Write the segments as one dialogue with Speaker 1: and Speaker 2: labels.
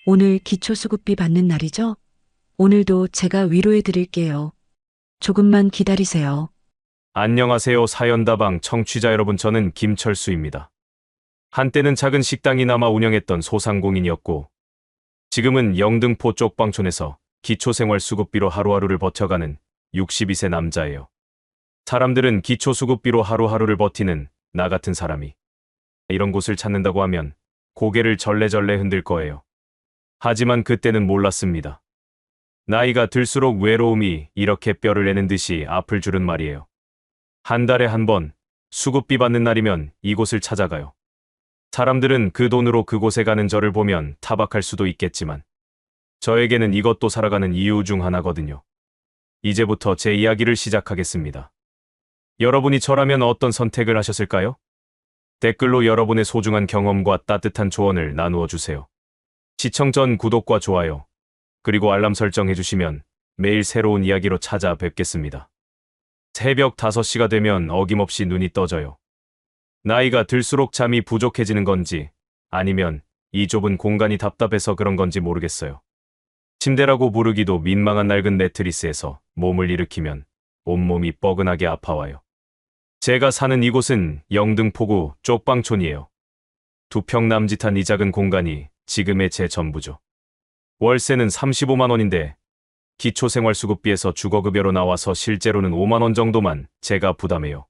Speaker 1: 오늘 기초수급비 받는 날이죠? 오늘도 제가 위로해 드릴게요. 조금만 기다리세요.
Speaker 2: 안녕하세요. 사연다방 청취자 여러분, 저는 김철수입니다. 한때는 작은 식당이나마 운영했던 소상공인이었고, 지금은 영등포 쪽방촌에서 기초생활수급비로 하루하루를 버텨가는 62세 남자예요. 사람들은 기초수급비로 하루하루를 버티는 나 같은 사람이 이런 곳을 찾는다고 하면 고개를 절레절레 흔들 거예요. 하지만 그때는 몰랐습니다. 나이가 들수록 외로움이 이렇게 뼈를 내는 듯이 아플 줄은 말이에요. 한 달에 한 번 수급비 받는 날이면 이곳을 찾아가요. 사람들은 그 돈으로 그곳에 가는 저를 보면 타박할 수도 있겠지만 저에게는 이것도 살아가는 이유 중 하나거든요. 이제부터 제 이야기를 시작하겠습니다. 여러분이 저라면 어떤 선택을 하셨을까요? 댓글로 여러분의 소중한 경험과 따뜻한 조언을 나누어 주세요. 시청 전 구독과 좋아요, 그리고 알람 설정해 주시면 매일 새로운 이야기로 찾아뵙겠습니다. 새벽 5시가 되면 어김없이 눈이 떠져요. 나이가 들수록 잠이 부족해지는 건지 아니면 이 좁은 공간이 답답해서 그런 건지 모르겠어요. 침대라고 부르기도 민망한 낡은 매트리스에서 몸을 일으키면 온몸이 뻐근하게 아파와요. 제가 사는 이곳은 영등포구 쪽방촌이에요. 2평 남짓한 이 작은 공간이 지금의 제 전부죠. 월세는 35만 원인데 기초생활수급비에서 주거급여로 나와서 실제로는 5만 원 정도만 제가 부담해요.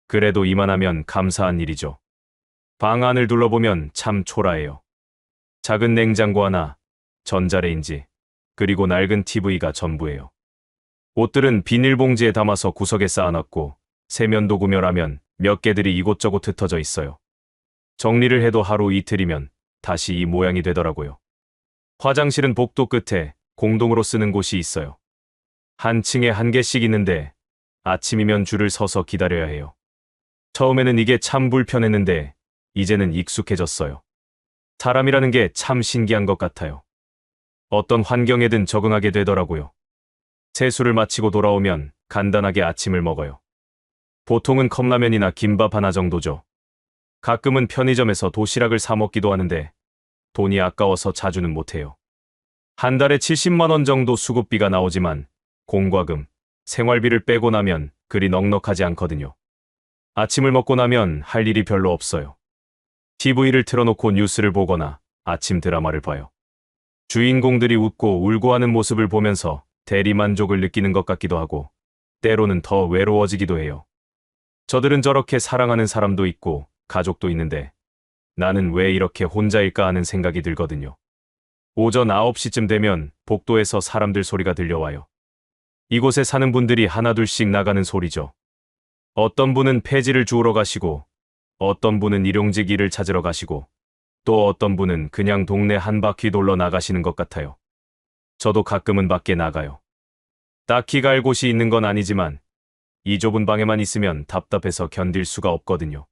Speaker 2: 그래도 이만하면 감사한 일이죠. 방 안을 둘러보면 참 초라해요. 작은 냉장고 하나, 전자레인지, 그리고 낡은 TV가 전부예요. 옷들은 비닐봉지에 담아서 구석에 쌓아놨고 세면도 구멸하면 몇 개들이 이곳저곳 흩어져 있어요. 정리를 해도 하루 이틀이면 다시 이 모양이 되더라고요. 화장실은 복도 끝에 공동으로 쓰는 곳이 있어요. 한 층에 한 개씩 있는데 아침이면 줄을 서서 기다려야 해요. 처음에는 이게 참 불편했는데 이제는 익숙해졌어요. 사람이라는 게 참 신기한 것 같아요. 어떤 환경에든 적응하게 되더라고요. 세수를 마치고 돌아오면 간단하게 아침을 먹어요. 보통은 컵라면이나 김밥 하나 정도죠. 가끔은 편의점에서 도시락을 사 먹기도 하는데 돈이 아까워서 자주는 못해요. 한 달에 70만 원 정도 수급비가 나오지만 공과금, 생활비를 빼고 나면 그리 넉넉하지 않거든요. 아침을 먹고 나면 할 일이 별로 없어요. TV를 틀어놓고 뉴스를 보거나 아침 드라마를 봐요. 주인공들이 웃고 울고 하는 모습을 보면서 대리만족을 느끼는 것 같기도 하고 때로는 더 외로워지기도 해요. 저들은 저렇게 사랑하는 사람도 있고 가족도 있는데 나는 왜 이렇게 혼자일까 하는 생각이 들거든요. 오전 9시쯤 되면 복도에서 사람들 소리가 들려와요. 이곳에 사는 분들이 하나둘씩 나가는 소리죠. 어떤 분은 폐지를 주우러 가시고 어떤 분은 일용직 일을 찾으러 가시고 또 어떤 분은 그냥 동네 한 바퀴 돌러 나가시는 것 같아요. 저도 가끔은 밖에 나가요. 딱히 갈 곳이 있는 건 아니지만 이 좁은 방에만 있으면 답답해서 견딜 수가 없거든요.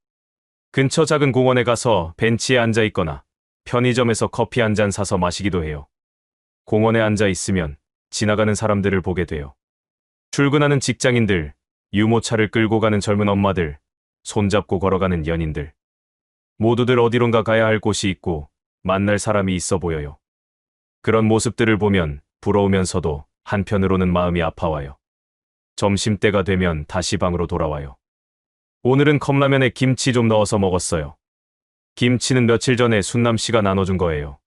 Speaker 2: 근처 작은 공원에 가서 벤치에 앉아 있거나 편의점에서 커피 한 잔 사서 마시기도 해요. 공원에 앉아 있으면 지나가는 사람들을 보게 돼요. 출근하는 직장인들, 유모차를 끌고 가는 젊은 엄마들, 손잡고 걸어가는 연인들. 모두들 어디론가 가야 할 곳이 있고 만날 사람이 있어 보여요. 그런 모습들을 보면 부러우면서도 한편으로는 마음이 아파와요. 점심때가 되면 다시 방으로 돌아와요. 오늘은 컵라면에 김치 좀 넣어서 먹었어요. 김치는 며칠 전에 순남 씨가 나눠준 거예요.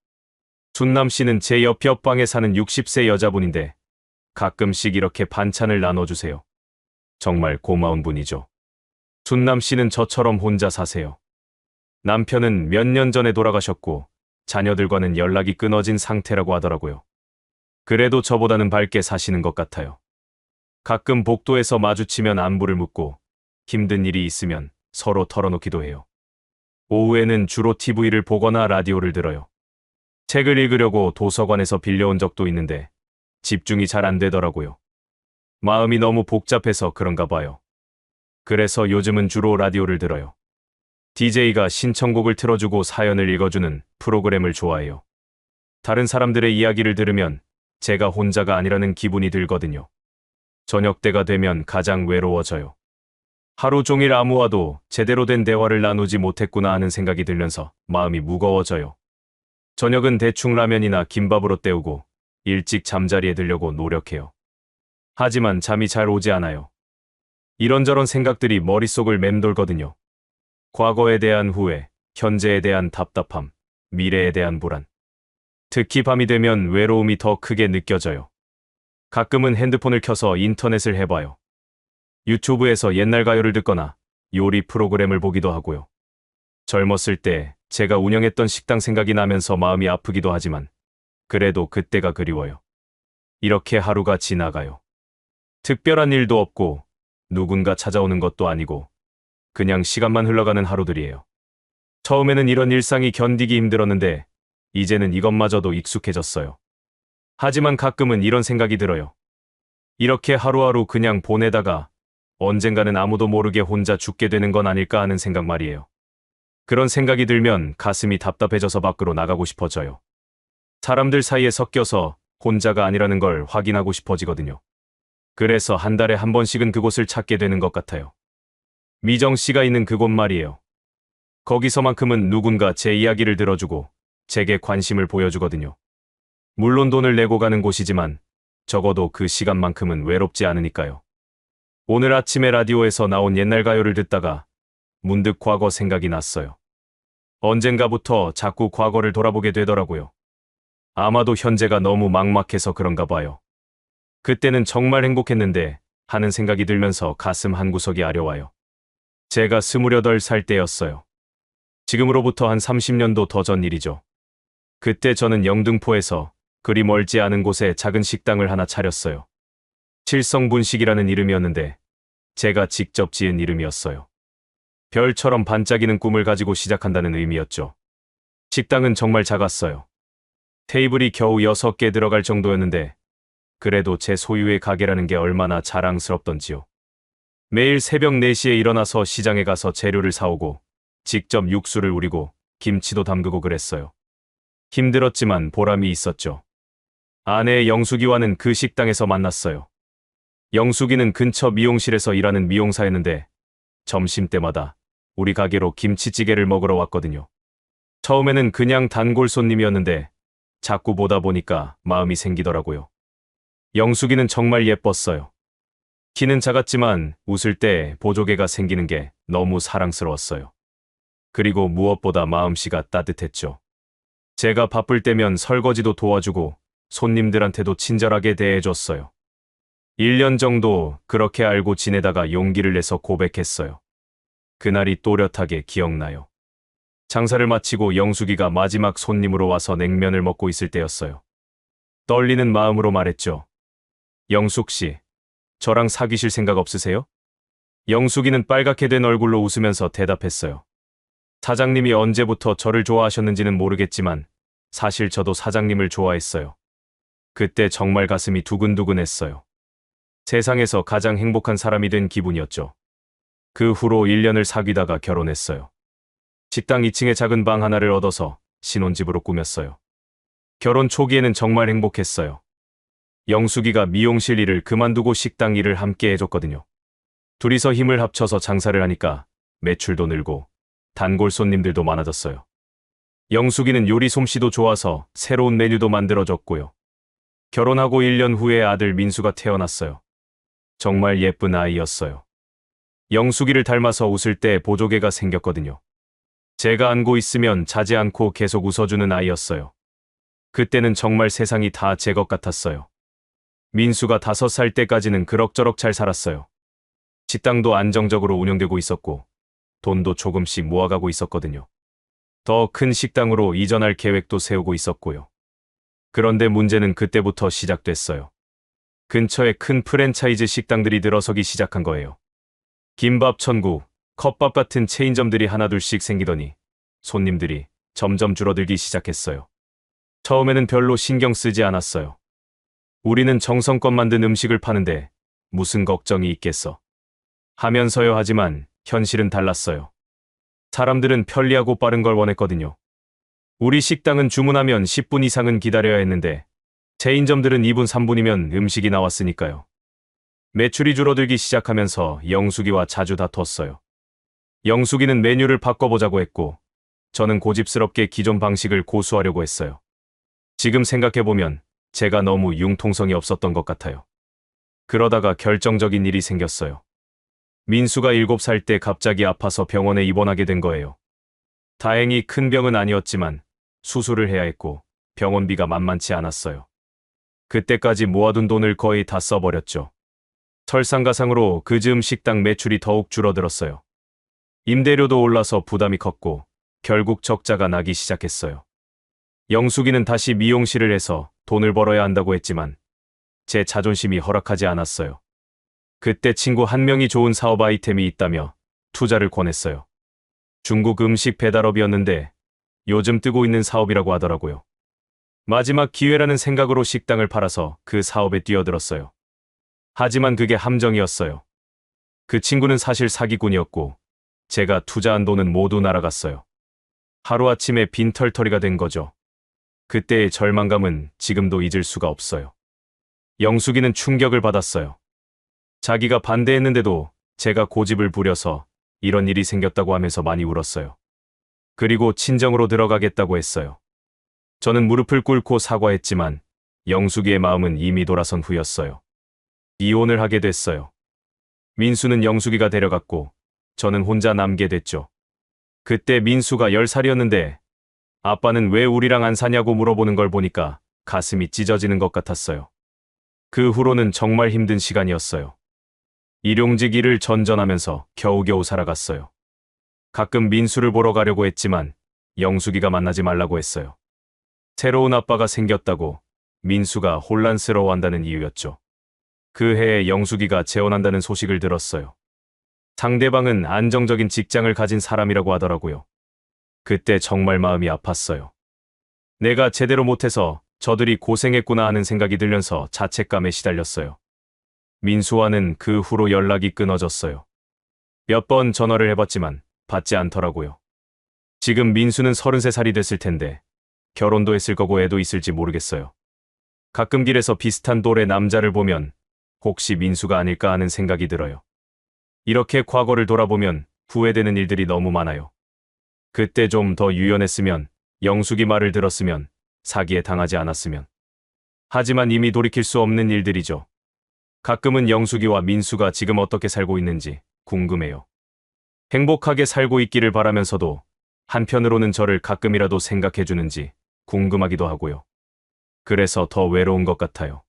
Speaker 2: 순남 씨는 제 옆방에 사는 60세 여자분인데 가끔씩 이렇게 반찬을 나눠주세요. 정말 고마운 분이죠. 순남 씨는 저처럼 혼자 사세요. 남편은 몇 년 전에 돌아가셨고 자녀들과는 연락이 끊어진 상태라고 하더라고요. 그래도 저보다는 밝게 사시는 것 같아요. 가끔 복도에서 마주치면 안부를 묻고 힘든 일이 있으면 서로 털어놓기도 해요. 오후에는 주로 TV를 보거나 라디오를 들어요. 책을 읽으려고 도서관에서 빌려온 적도 있는데 집중이 잘 안 되더라고요. 마음이 너무 복잡해서 그런가 봐요. 그래서 요즘은 주로 라디오를 들어요. DJ가 신청곡을 틀어주고 사연을 읽어주는 프로그램을 좋아해요. 다른 사람들의 이야기를 들으면 제가 혼자가 아니라는 기분이 들거든요. 저녁 때가 되면 가장 외로워져요. 하루 종일 아무와도 제대로 된 대화를 나누지 못했구나 하는 생각이 들면서 마음이 무거워져요. 저녁은 대충 라면이나 김밥으로 때우고 일찍 잠자리에 들려고 노력해요. 하지만 잠이 잘 오지 않아요. 이런저런 생각들이 머릿속을 맴돌거든요. 과거에 대한 후회, 현재에 대한 답답함, 미래에 대한 불안. 특히 밤이 되면 외로움이 더 크게 느껴져요. 가끔은 핸드폰을 켜서 인터넷을 해봐요. 유튜브에서 옛날 가요를 듣거나 요리 프로그램을 보기도 하고요. 젊었을 때 제가 운영했던 식당 생각이 나면서 마음이 아프기도 하지만 그래도 그때가 그리워요. 이렇게 하루가 지나가요. 특별한 일도 없고 누군가 찾아오는 것도 아니고 그냥 시간만 흘러가는 하루들이에요. 처음에는 이런 일상이 견디기 힘들었는데 이제는 이것마저도 익숙해졌어요. 하지만 가끔은 이런 생각이 들어요. 이렇게 하루하루 그냥 보내다가 언젠가는 아무도 모르게 혼자 죽게 되는 건 아닐까 하는 생각 말이에요. 그런 생각이 들면 가슴이 답답해져서 밖으로 나가고 싶어져요. 사람들 사이에 섞여서 혼자가 아니라는 걸 확인하고 싶어지거든요. 그래서 한 달에 한 번씩은 그곳을 찾게 되는 것 같아요. 미정 씨가 있는 그곳 말이에요. 거기서만큼은 누군가 제 이야기를 들어주고 제게 관심을 보여주거든요. 물론 돈을 내고 가는 곳이지만 적어도 그 시간만큼은 외롭지 않으니까요. 오늘 아침에 라디오에서 나온 옛날 가요를 듣다가 문득 과거 생각이 났어요. 언젠가부터 자꾸 과거를 돌아보게 되더라고요. 아마도 현재가 너무 막막해서 그런가 봐요. 그때는 정말 행복했는데 하는 생각이 들면서 가슴 한구석이 아려와요. 제가 28살 때였어요. 지금으로부터 한 30년도 더 전 일이죠. 그때 저는 영등포에서 그리 멀지 않은 곳에 작은 식당을 하나 차렸어요. 칠성분식이라는 이름이었는데 제가 직접 지은 이름이었어요. 별처럼 반짝이는 꿈을 가지고 시작한다는 의미였죠. 식당은 정말 작았어요. 테이블이 겨우 6개 들어갈 정도였는데 그래도 제 소유의 가게라는 게 얼마나 자랑스럽던지요. 매일 새벽 4시에 일어나서 시장에 가서 재료를 사오고 직접 육수를 우리고 김치도 담그고 그랬어요. 힘들었지만 보람이 있었죠. 아내 영숙이와는 그 식당에서 만났어요. 영숙이는 근처 미용실에서 일하는 미용사였는데 점심때마다 우리 가게로 김치찌개를 먹으러 왔거든요. 처음에는 그냥 단골 손님이었는데 자꾸 보다 보니까 마음이 생기더라고요. 영숙이는 정말 예뻤어요. 키는 작았지만 웃을 때 보조개가 생기는 게 너무 사랑스러웠어요. 그리고 무엇보다 마음씨가 따뜻했죠. 제가 바쁠 때면 설거지도 도와주고 손님들한테도 친절하게 대해줬어요. 1년 정도 그렇게 알고 지내다가 용기를 내서 고백했어요. 그날이 또렷하게 기억나요. 장사를 마치고 영숙이가 마지막 손님으로 와서 냉면을 먹고 있을 때였어요. 떨리는 마음으로 말했죠. 영숙 씨, 저랑 사귀실 생각 없으세요? 영숙이는 빨갛게 된 얼굴로 웃으면서 대답했어요. 사장님이 언제부터 저를 좋아하셨는지는 모르겠지만 사실 저도 사장님을 좋아했어요. 그때 정말 가슴이 두근두근했어요. 세상에서 가장 행복한 사람이 된 기분이었죠. 그 후로 1년을 사귀다가 결혼했어요. 식당 2층에 작은 방 하나를 얻어서 신혼집으로 꾸몄어요. 결혼 초기에는 정말 행복했어요. 영숙이가 미용실 일을 그만두고 식당 일을 함께 해줬거든요. 둘이서 힘을 합쳐서 장사를 하니까 매출도 늘고 단골 손님들도 많아졌어요. 영숙이는 요리 솜씨도 좋아서 새로운 메뉴도 만들어줬고요. 결혼하고 1년 후에 아들 민수가 태어났어요. 정말 예쁜 아이였어요. 영숙이를 닮아서 웃을 때 보조개가 생겼거든요. 제가 안고 있으면 자지 않고 계속 웃어주는 아이였어요. 그때는 정말 세상이 다 제 것 같았어요. 민수가 5살 때까지는 그럭저럭 잘 살았어요. 식당도 안정적으로 운영되고 있었고 돈도 조금씩 모아가고 있었거든요. 더 큰 식당으로 이전할 계획도 세우고 있었고요. 그런데 문제는 그때부터 시작됐어요. 근처에 큰 프랜차이즈 식당들이 들어서기 시작한 거예요. 김밥 천국, 컵밥 같은 체인점들이 하나둘씩 생기더니 손님들이 점점 줄어들기 시작했어요. 처음에는 별로 신경 쓰지 않았어요. 우리는 정성껏 만든 음식을 파는데 무슨 걱정이 있겠어. 하면서요 하지만 현실은 달랐어요. 사람들은 편리하고 빠른 걸 원했거든요. 우리 식당은 주문하면 10분 이상은 기다려야 했는데 체인점들은 2분 3분이면 음식이 나왔으니까요. 매출이 줄어들기 시작하면서 영숙이와 자주 다퉜어요. 영숙이는 메뉴를 바꿔보자고 했고 저는 고집스럽게 기존 방식을 고수하려고 했어요. 지금 생각해보면 제가 너무 융통성이 없었던 것 같아요. 그러다가 결정적인 일이 생겼어요. 민수가 7살 때 갑자기 아파서 병원에 입원하게 된 거예요. 다행히 큰 병은 아니었지만 수술을 해야 했고 병원비가 만만치 않았어요. 그때까지 모아둔 돈을 거의 다 써버렸죠. 설상가상으로 그 즈음 식당 매출이 더욱 줄어들었어요. 임대료도 올라서 부담이 컸고 결국 적자가 나기 시작했어요. 영숙이는 다시 미용실을 해서 돈을 벌어야 한다고 했지만 제 자존심이 허락하지 않았어요. 그때 친구 한 명이 좋은 사업 아이템이 있다며 투자를 권했어요. 중국 음식 배달업이었는데 요즘 뜨고 있는 사업이라고 하더라고요. 마지막 기회라는 생각으로 식당을 팔아서 그 사업에 뛰어들었어요. 하지만 그게 함정이었어요. 그 친구는 사실 사기꾼이었고 제가 투자한 돈은 모두 날아갔어요. 하루아침에 빈털터리가 된 거죠. 그때의 절망감은 지금도 잊을 수가 없어요. 영숙이는 충격을 받았어요. 자기가 반대했는데도 제가 고집을 부려서 이런 일이 생겼다고 하면서 많이 울었어요. 그리고 친정으로 들어가겠다고 했어요. 저는 무릎을 꿇고 사과했지만 영숙이의 마음은 이미 돌아선 후였어요. 이혼을 하게 됐어요. 민수는 영숙이가 데려갔고 저는 혼자 남게 됐죠. 그때 민수가 10살이었는데 아빠는 왜 우리랑 안 사냐고 물어보는 걸 보니까 가슴이 찢어지는 것 같았어요. 그 후로는 정말 힘든 시간이었어요. 일용직 일을 전전하면서 겨우겨우 살아갔어요. 가끔 민수를 보러 가려고 했지만 영숙이가 만나지 말라고 했어요. 새로운 아빠가 생겼다고 민수가 혼란스러워한다는 이유였죠. 그 해에 영숙이가 재혼한다는 소식을 들었어요. 상대방은 안정적인 직장을 가진 사람이라고 하더라고요. 그때 정말 마음이 아팠어요. 내가 제대로 못해서 저들이 고생했구나 하는 생각이 들면서 자책감에 시달렸어요. 민수와는 그 후로 연락이 끊어졌어요. 몇 번 전화를 해봤지만 받지 않더라고요. 지금 민수는 33살이 됐을 텐데 결혼도 했을 거고 애도 있을지 모르겠어요. 가끔 길에서 비슷한 또래 남자를 보면 혹시 민수가 아닐까 하는 생각이 들어요. 이렇게 과거를 돌아보면 후회되는 일들이 너무 많아요. 그때 좀 더 유연했으면, 영숙이 말을 들었으면, 사기에 당하지 않았으면. 하지만 이미 돌이킬 수 없는 일들이죠. 가끔은 영숙이와 민수가 지금 어떻게 살고 있는지 궁금해요. 행복하게 살고 있기를 바라면서도 한편으로는 저를 가끔이라도 생각해주는지 궁금하기도 하고요. 그래서 더 외로운 것 같아요.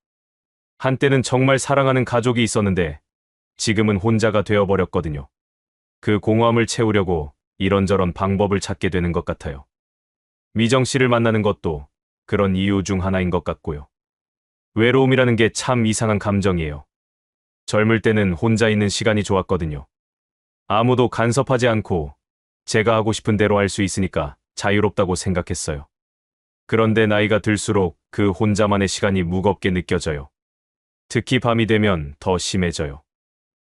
Speaker 2: 한때는 정말 사랑하는 가족이 있었는데 지금은 혼자가 되어버렸거든요. 그 공허함을 채우려고 이런저런 방법을 찾게 되는 것 같아요. 미정 씨를 만나는 것도 그런 이유 중 하나인 것 같고요. 외로움이라는 게 참 이상한 감정이에요. 젊을 때는 혼자 있는 시간이 좋았거든요. 아무도 간섭하지 않고 제가 하고 싶은 대로 할 수 있으니까 자유롭다고 생각했어요. 그런데 나이가 들수록 그 혼자만의 시간이 무겁게 느껴져요. 특히 밤이 되면 더 심해져요.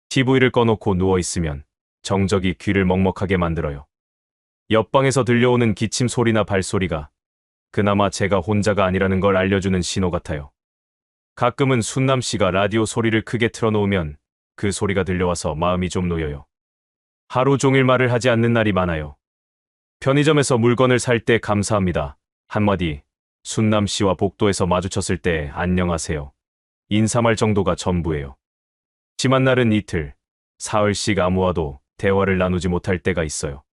Speaker 2: TV를 꺼놓고 누워있으면 정적이 귀를 먹먹하게 만들어요. 옆방에서 들려오는 기침 소리나 발소리가 그나마 제가 혼자가 아니라는 걸 알려주는 신호 같아요. 가끔은 순남 씨가 라디오 소리를 크게 틀어놓으면 그 소리가 들려와서 마음이 좀 놓여요. 하루 종일 말을 하지 않는 날이 많아요. 편의점에서 물건을 살 때 감사합니다. 한마디, 순남 씨와 복도에서 마주쳤을 때 안녕하세요. 인사말 정도가 전부예요. 심한 날은 이틀, 사흘씩 아무와도 대화를 나누지 못할 때가 있어요.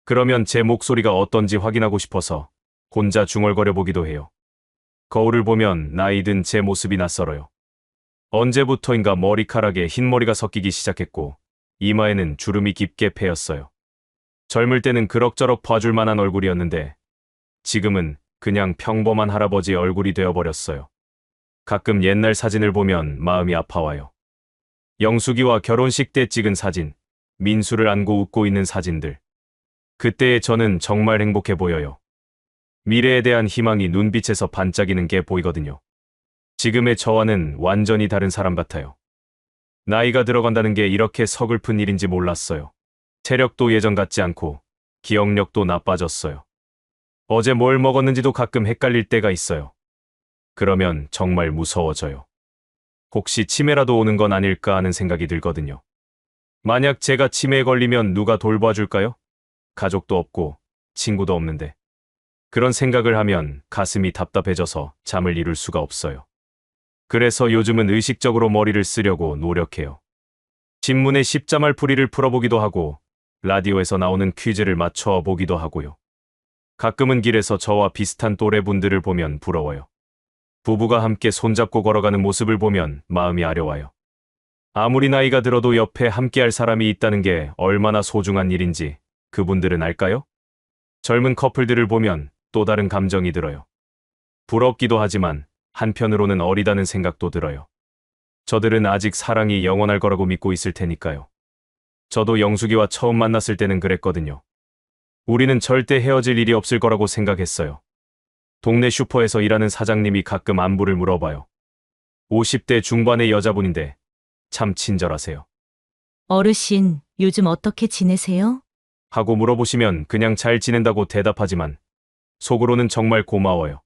Speaker 2: 그러면 제 목소리가 어떤지 확인하고 싶어서 혼자 중얼거려 보기도 해요. 거울을 보면 나이 든 제 모습이 낯설어요. 언제부터인가 머리카락에 흰머리가 섞이기 시작했고 이마에는 주름이 깊게 패였어요. 젊을 때는 그럭저럭 봐줄 만한 얼굴이었는데 지금은 그냥 평범한 할아버지 얼굴이 되어버렸어요. 가끔 옛날 사진을 보면 마음이 아파와요. 영숙이와 결혼식 때 찍은 사진, 민수를 안고 웃고 있는 사진들. 그때의 저는 정말 행복해 보여요. 미래에 대한 희망이 눈빛에서 반짝이는 게 보이거든요. 지금의 저와는 완전히 다른 사람 같아요. 나이가 들어간다는 게 이렇게 서글픈 일인지 몰랐어요. 체력도 예전 같지 않고 기억력도 나빠졌어요. 어제 뭘 먹었는지도 가끔 헷갈릴 때가 있어요. 그러면 정말 무서워져요. 혹시 치매라도 오는 건 아닐까 하는 생각이 들거든요. 만약 제가 치매에 걸리면 누가 돌봐줄까요? 가족도 없고 친구도 없는데. 그런 생각을 하면 가슴이 답답해져서 잠을 이룰 수가 없어요. 그래서 요즘은 의식적으로 머리를 쓰려고 노력해요. 신문의 십자말풀이를 풀어보기도 하고 라디오에서 나오는 퀴즈를 맞춰보기도 하고요. 가끔은 길에서 저와 비슷한 또래분들을 보면 부러워요. 부부가 함께 손잡고 걸어가는 모습을 보면 마음이 아려와요. 아무리 나이가 들어도 옆에 함께할 사람이 있다는 게 얼마나 소중한 일인지 그분들은 알까요? 젊은 커플들을 보면 또 다른 감정이 들어요. 부럽기도 하지만 한편으로는 어리다는 생각도 들어요. 저들은 아직 사랑이 영원할 거라고 믿고 있을 테니까요. 저도 영숙이와 처음 만났을 때는 그랬거든요. 우리는 절대 헤어질 일이 없을 거라고 생각했어요. 동네 슈퍼에서 일하는 사장님이 가끔 안부를 물어봐요. 50대 중반의 여자분인데 참 친절하세요.
Speaker 3: 어르신, 요즘 어떻게 지내세요?
Speaker 2: 하고 물어보시면 그냥 잘 지낸다고 대답하지만 속으로는 정말 고마워요.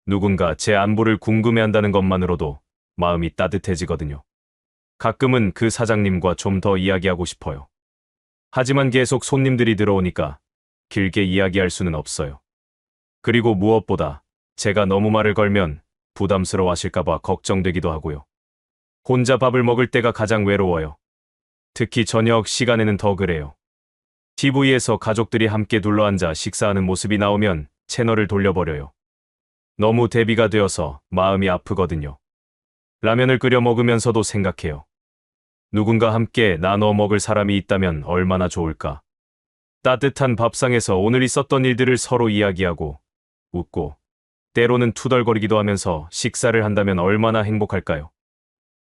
Speaker 2: 누군가 제 안부를 궁금해한다는 것만으로도 마음이 따뜻해지거든요. 가끔은 그 사장님과 좀 더 이야기하고 싶어요. 하지만 계속 손님들이 들어오니까 길게 이야기할 수는 없어요. 그리고 무엇보다 제가 너무 말을 걸면 부담스러워하실까봐 걱정되기도 하고요. 혼자 밥을 먹을 때가 가장 외로워요. 특히 저녁 시간에는 더 그래요. TV에서 가족들이 함께 둘러앉아 식사하는 모습이 나오면 채널을 돌려버려요. 너무 대비가 되어서 마음이 아프거든요. 라면을 끓여 먹으면서도 생각해요. 누군가 함께 나눠 먹을 사람이 있다면 얼마나 좋을까. 따뜻한 밥상에서 오늘 있었던 일들을 서로 이야기하고 웃고 때로는 투덜거리기도 하면서 식사를 한다면 얼마나 행복할까요?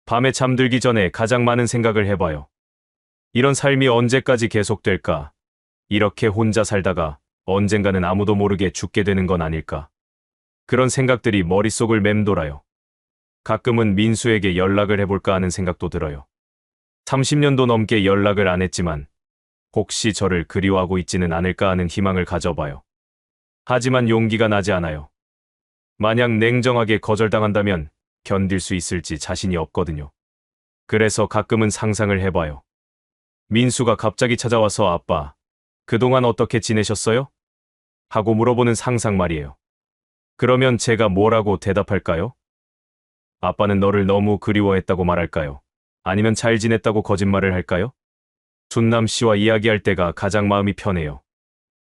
Speaker 2: 밤에 잠들기 전에 가장 많은 생각을 해봐요. 이런 삶이 언제까지 계속될까? 이렇게 혼자 살다가 언젠가는 아무도 모르게 죽게 되는 건 아닐까? 그런 생각들이 머릿속을 맴돌아요. 가끔은 민수에게 연락을 해볼까 하는 생각도 들어요. 30년도 넘게 연락을 안 했지만 혹시 저를 그리워하고 있지는 않을까 하는 희망을 가져봐요. 하지만 용기가 나지 않아요. 만약 냉정하게 거절당한다면 견딜 수 있을지 자신이 없거든요. 그래서 가끔은 상상을 해봐요. 민수가 갑자기 찾아와서 아빠, 그동안 어떻게 지내셨어요? 하고 물어보는 상상 말이에요. 그러면 제가 뭐라고 대답할까요? 아빠는 너를 너무 그리워했다고 말할까요? 아니면 잘 지냈다고 거짓말을 할까요? 준남 씨와 이야기할 때가 가장 마음이 편해요.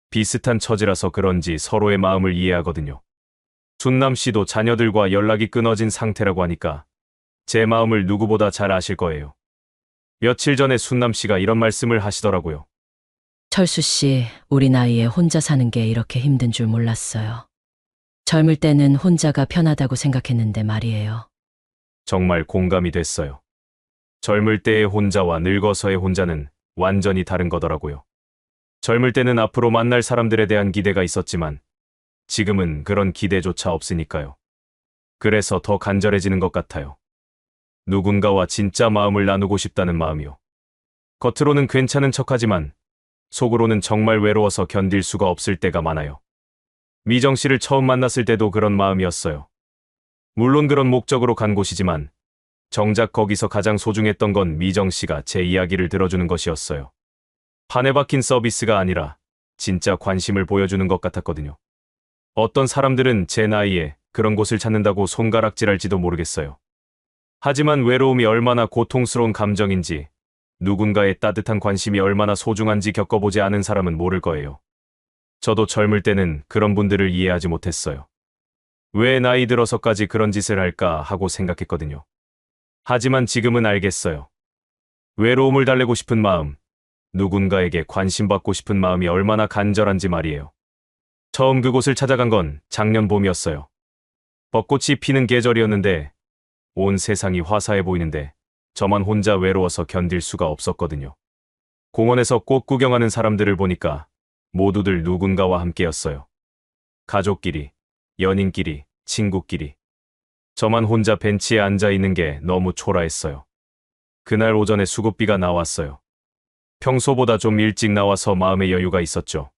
Speaker 2: 비슷한 처지라서 그런지 서로의 마음을 이해하거든요. 준남 씨도 자녀들과 연락이 끊어진 상태라고 하니까 제 마음을 누구보다 잘 아실 거예요. 며칠 전에 순남 씨가 이런 말씀을 하시더라고요.
Speaker 4: 철수 씨, 우리 나이에 혼자 사는 게 이렇게 힘든 줄 몰랐어요. 젊을 때는 혼자가 편하다고 생각했는데 말이에요.
Speaker 2: 정말 공감이 됐어요. 젊을 때의 혼자와 늙어서의 혼자는 완전히 다른 거더라고요. 젊을 때는 앞으로 만날 사람들에 대한 기대가 있었지만 지금은 그런 기대조차 없으니까요. 그래서 더 간절해지는 것 같아요. 누군가와 진짜 마음을 나누고 싶다는 마음이요. 겉으로는 괜찮은 척하지만 속으로는 정말 외로워서 견딜 수가 없을 때가 많아요. 미정 씨를 처음 만났을 때도 그런 마음이었어요. 물론 그런 목적으로 간 곳이지만 정작 거기서 가장 소중했던 건 미정 씨가 제 이야기를 들어주는 것이었어요. 판에 박힌 서비스가 아니라 진짜 관심을 보여주는 것 같았거든요. 어떤 사람들은 제 나이에 그런 곳을 찾는다고 손가락질할지도 모르겠어요. 하지만 외로움이 얼마나 고통스러운 감정인지 누군가의 따뜻한 관심이 얼마나 소중한지 겪어보지 않은 사람은 모를 거예요. 저도 젊을 때는 그런 분들을 이해하지 못했어요. 왜 나이 들어서까지 그런 짓을 할까 하고 생각했거든요. 하지만 지금은 알겠어요. 외로움을 달래고 싶은 마음, 누군가에게 관심받고 싶은 마음이 얼마나 간절한지 말이에요. 처음 그곳을 찾아간 건 작년 봄이었어요. 벚꽃이 피는 계절이었는데 온 세상이 화사해 보이는데 저만 혼자 외로워서 견딜 수가 없었거든요. 공원에서 꽃 구경하는 사람들을 보니까 모두들 누군가와 함께였어요. 가족끼리, 연인끼리, 친구끼리. 저만 혼자 벤치에 앉아 있는 게 너무 초라했어요. 그날 오전에 수급비가 나왔어요. 평소보다 좀 일찍 나와서 마음의 여유가 있었죠.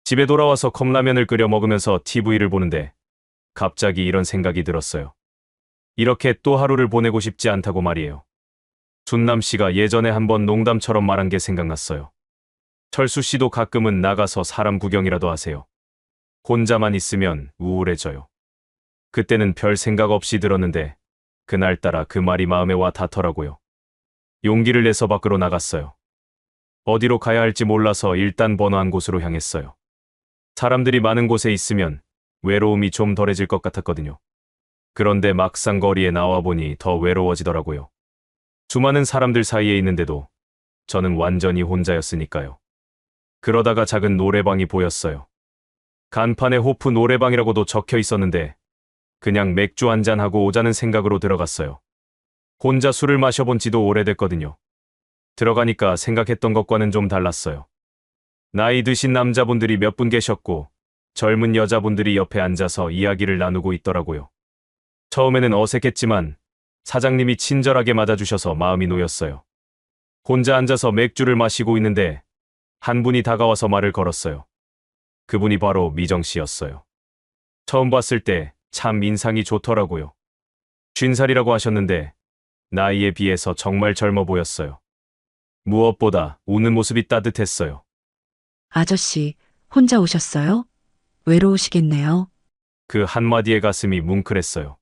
Speaker 2: 집에 돌아와서 컵라면을 끓여 먹으면서 TV를 보는데 갑자기 이런 생각이 들었어요. 이렇게 또 하루를 보내고 싶지 않다고 말이에요. 준남 씨가 예전에 한번 농담처럼 말한 게 생각났어요. 철수 씨도 가끔은 나가서 사람 구경이라도 하세요. 혼자만 있으면 우울해져요. 그때는 별 생각 없이 들었는데 그날따라 그 말이 마음에 와 닿더라고요. 용기를 내서 밖으로 나갔어요. 어디로 가야 할지 몰라서 일단 번호한 곳으로 향했어요. 사람들이 많은 곳에 있으면 외로움이 좀 덜해질 것 같았거든요. 그런데 막상 거리에 나와 보니 더 외로워지더라고요. 수많은 사람들 사이에 있는데도 저는 완전히 혼자였으니까요. 그러다가 작은 노래방이 보였어요. 간판에 호프 노래방이라고도 적혀 있었는데 그냥 맥주 한잔하고 오자는 생각으로 들어갔어요. 혼자 술을 마셔본 지도 오래됐거든요. 들어가니까 생각했던 것과는 좀 달랐어요. 나이 드신 남자분들이 몇 분 계셨고 젊은 여자분들이 옆에 앉아서 이야기를 나누고 있더라고요. 처음에는 어색했지만 사장님이 친절하게 맞아주셔서 마음이 놓였어요. 혼자 앉아서 맥주를 마시고 있는데 한 분이 다가와서 말을 걸었어요. 그분이 바로 미정 씨였어요. 처음 봤을 때 참 인상이 좋더라고요. 50살이라고 하셨는데 나이에 비해서 정말 젊어 보였어요. 무엇보다 웃는 모습이 따뜻했어요.
Speaker 1: 아저씨, 혼자 오셨어요? 외로우시겠네요.
Speaker 2: 그 한마디에 가슴이 뭉클했어요.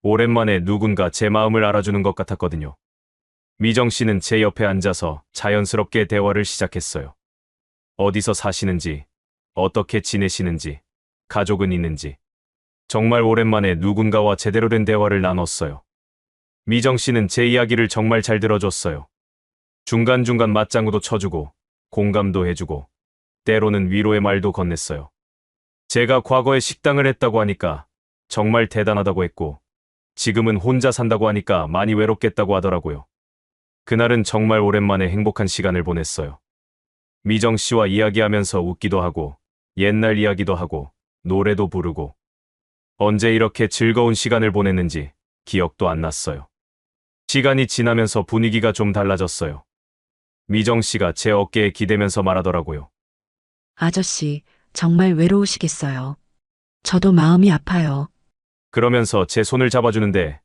Speaker 2: 오랜만에 누군가 제 마음을 알아주는 것 같았거든요. 미정 씨는 제 옆에 앉아서 자연스럽게 대화를 시작했어요. 어디서 사시는지, 어떻게 지내시는지, 가족은 있는지. 정말 오랜만에 누군가와 제대로 된 대화를 나눴어요. 미정 씨는 제 이야기를 정말 잘 들어줬어요. 중간중간 맞장구도 쳐주고, 공감도 해주고, 때로는 위로의 말도 건넸어요. 제가 과거에 식당을 했다고 하니까 정말 대단하다고 했고, 지금은 혼자 산다고 하니까 많이 외롭겠다고 하더라고요. 그날은 정말 오랜만에 행복한 시간을 보냈어요. 미정 씨와 이야기하면서 웃기도 하고, 옛날 이야기도 하고, 노래도 부르고, 언제 이렇게 즐거운 시간을 보냈는지 기억도 안 났어요. 시간이 지나면서 분위기가 좀 달라졌어요. 미정 씨가 제 어깨에 기대면서 말하더라고요.
Speaker 1: 아저씨, 정말 외로우시겠어요. 저도 마음이 아파요.
Speaker 2: 그러면서 제 손을 잡아주는데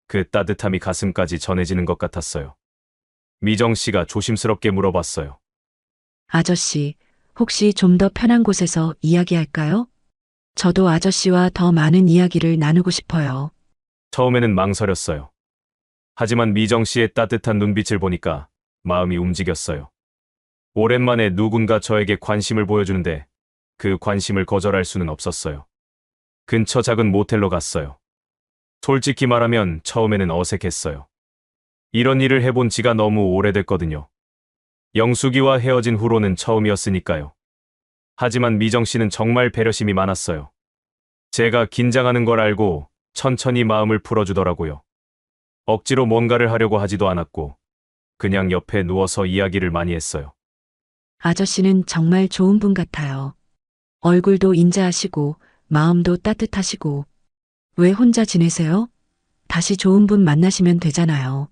Speaker 2: 그 따뜻함이 가슴까지 전해지는 것 같았어요. 미정 씨가 조심스럽게 물어봤어요.
Speaker 1: 아저씨, 혹시 좀 더 편한 곳에서 이야기할까요? 저도 아저씨와 더 많은 이야기를 나누고 싶어요.
Speaker 2: 처음에는 망설였어요. 하지만 미정 씨의 따뜻한 눈빛을 보니까 마음이 움직였어요. 오랜만에 누군가 저에게 관심을 보여주는데 그 관심을 거절할 수는 없었어요. 근처 작은 모텔로 갔어요. 솔직히 말하면 처음에는 어색했어요. 이런 일을 해본 지가 너무 오래됐거든요. 영숙이와 헤어진 후로는 처음이었으니까요. 하지만 미정 씨는 정말 배려심이 많았어요. 제가 긴장하는 걸 알고 천천히 마음을 풀어주더라고요. 억지로 뭔가를 하려고 하지도 않았고 그냥 옆에 누워서 이야기를 많이 했어요.
Speaker 1: 아저씨는 정말 좋은 분 같아요. 얼굴도 인자하시고 마음도 따뜻하시고. 왜 혼자 지내세요? 다시 좋은 분 만나시면 되잖아요.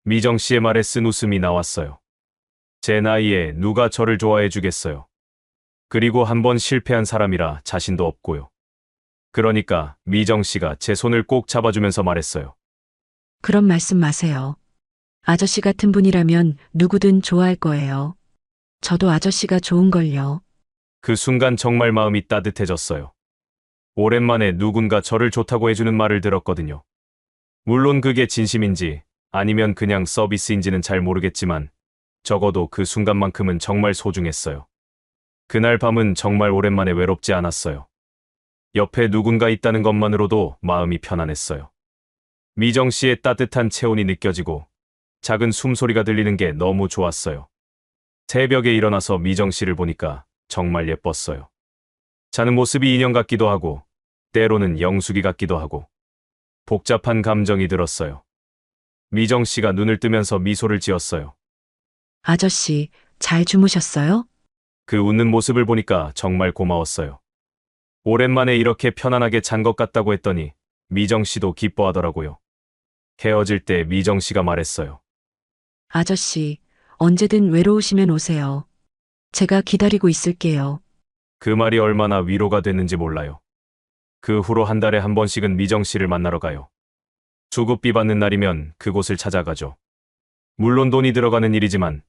Speaker 2: 미정 씨의 말에 쓴 웃음이 나왔어요. 제 나이에 누가 저를 좋아해 주겠어요. 그리고 한 번 실패한 사람이라 자신도 없고요. 그러니까 미정 씨가 제 손을 꼭 잡아주면서 말했어요.
Speaker 1: 그런 말씀 마세요. 아저씨 같은 분이라면 누구든 좋아할 거예요. 저도 아저씨가 좋은걸요.
Speaker 2: 그 순간 정말 마음이 따뜻해졌어요. 오랜만에 누군가 저를 좋다고 해주는 말을 들었거든요. 물론 그게 진심인지 아니면 그냥 서비스인지는 잘 모르겠지만 적어도 그 순간만큼은 정말 소중했어요. 그날 밤은 정말 오랜만에 외롭지 않았어요. 옆에 누군가 있다는 것만으로도 마음이 편안했어요. 미정 씨의 따뜻한 체온이 느껴지고 작은 숨소리가 들리는 게 너무 좋았어요. 새벽에 일어나서 미정 씨를 보니까 정말 예뻤어요. 자는 모습이 인형 같기도 하고 때로는 영숙이 같기도 하고 복잡한 감정이 들었어요. 미정 씨가 눈을 뜨면서 미소를 지었어요.
Speaker 1: 아저씨, 잘 주무셨어요?
Speaker 2: 그 웃는 모습을 보니까 정말 고마웠어요. 오랜만에 이렇게 편안하게 잔 것 같다고 했더니 미정 씨도 기뻐하더라고요. 헤어질 때 미정 씨가 말했어요.
Speaker 1: 아저씨, 언제든 외로우시면 오세요. 제가 기다리고 있을게요.
Speaker 2: 그 말이 얼마나 위로가 됐는지 몰라요. 그 후로 한 달에 한 번씩은 미정 씨를 만나러 가요. 수급비 받는 날이면 그곳을 찾아가죠. 물론 돈이 들어가는 일이지만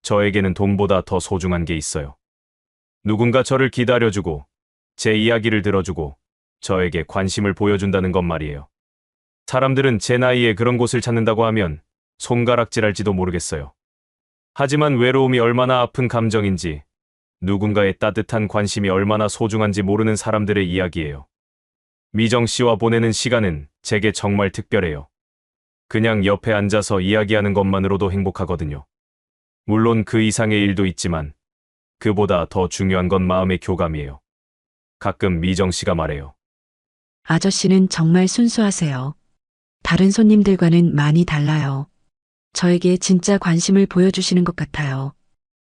Speaker 2: 저에게는 돈보다 더 소중한 게 있어요. 누군가 저를 기다려주고, 제 이야기를 들어주고, 저에게 관심을 보여준다는 것 말이에요. 사람들은 제 나이에 그런 곳을 찾는다고 하면 손가락질할지도 모르겠어요. 하지만 외로움이 얼마나 아픈 감정인지, 누군가의 따뜻한 관심이 얼마나 소중한지 모르는 사람들의 이야기예요. 미정 씨와 보내는 시간은 제게 정말 특별해요. 그냥 옆에 앉아서 이야기하는 것만으로도 행복하거든요. 물론 그 이상의 일도 있지만, 그보다 더 중요한 건 마음의 교감이에요. 가끔 미정 씨가 말해요.
Speaker 1: 아저씨는 정말 순수하세요. 다른 손님들과는 많이 달라요. 저에게 진짜 관심을 보여주시는 것 같아요.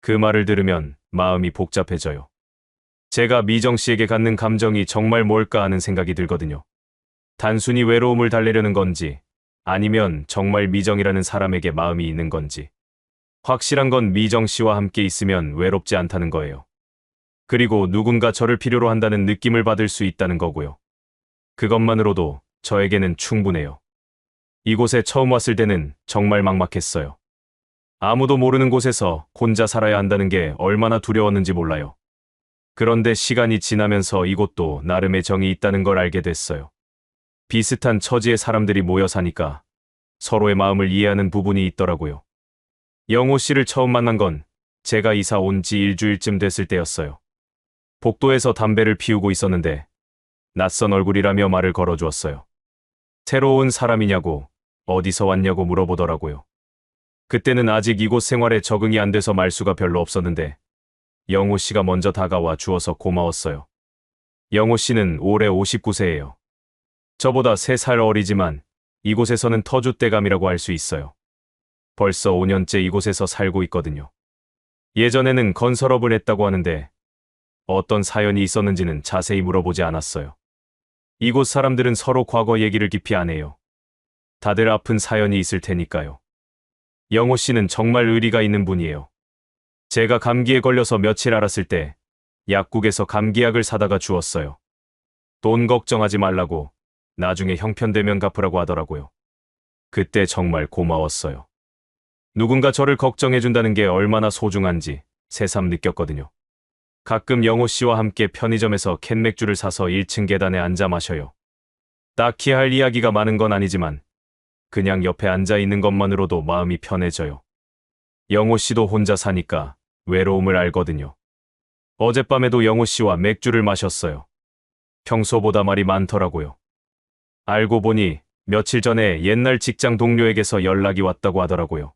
Speaker 2: 그 말을 들으면 마음이 복잡해져요. 제가 미정 씨에게 갖는 감정이 정말 뭘까 하는 생각이 들거든요. 단순히 외로움을 달래려는 건지, 아니면 정말 미정이라는 사람에게 마음이 있는 건지. 확실한 건 미정 씨와 함께 있으면 외롭지 않다는 거예요. 그리고 누군가 저를 필요로 한다는 느낌을 받을 수 있다는 거고요. 그것만으로도 저에게는 충분해요. 이곳에 처음 왔을 때는 정말 막막했어요. 아무도 모르는 곳에서 혼자 살아야 한다는 게 얼마나 두려웠는지 몰라요. 그런데 시간이 지나면서 이곳도 나름의 정이 있다는 걸 알게 됐어요. 비슷한 처지의 사람들이 모여 사니까 서로의 마음을 이해하는 부분이 있더라고요. 영호 씨를 처음 만난 건 제가 이사 온 지 일주일쯤 됐을 때였어요. 복도에서 담배를 피우고 있었는데 낯선 얼굴이라며 말을 걸어주었어요. 새로 온 사람이냐고, 어디서 왔냐고 물어보더라고요. 그때는 아직 이곳 생활에 적응이 안 돼서 말수가 별로 없었는데 영호 씨가 먼저 다가와 주어서 고마웠어요. 영호 씨는 올해 59세예요. 저보다 3살 어리지만 이곳에서는 터줏대감이라고 할 수 있어요. 벌써 5년째 이곳에서 살고 있거든요. 예전에는 건설업을 했다고 하는데 어떤 사연이 있었는지는 자세히 물어보지 않았어요. 이곳 사람들은 서로 과거 얘기를 깊이 안 해요. 다들 아픈 사연이 있을 테니까요. 영호 씨는 정말 의리가 있는 분이에요. 제가 감기에 걸려서 며칠 앓았을 때 약국에서 감기약을 사다가 주었어요. 돈 걱정하지 말라고, 나중에 형편되면 갚으라고 하더라고요. 그때 정말 고마웠어요. 누군가 저를 걱정해준다는 게 얼마나 소중한지 새삼 느꼈거든요. 가끔 영호 씨와 함께 편의점에서 캔맥주를 사서 1층 계단에 앉아 마셔요. 딱히 할 이야기가 많은 건 아니지만 그냥 옆에 앉아 있는 것만으로도 마음이 편해져요. 영호 씨도 혼자 사니까 외로움을 알거든요. 어젯밤에도 영호 씨와 맥주를 마셨어요. 평소보다 말이 많더라고요. 알고 보니 며칠 전에 옛날 직장 동료에게서 연락이 왔다고 하더라고요.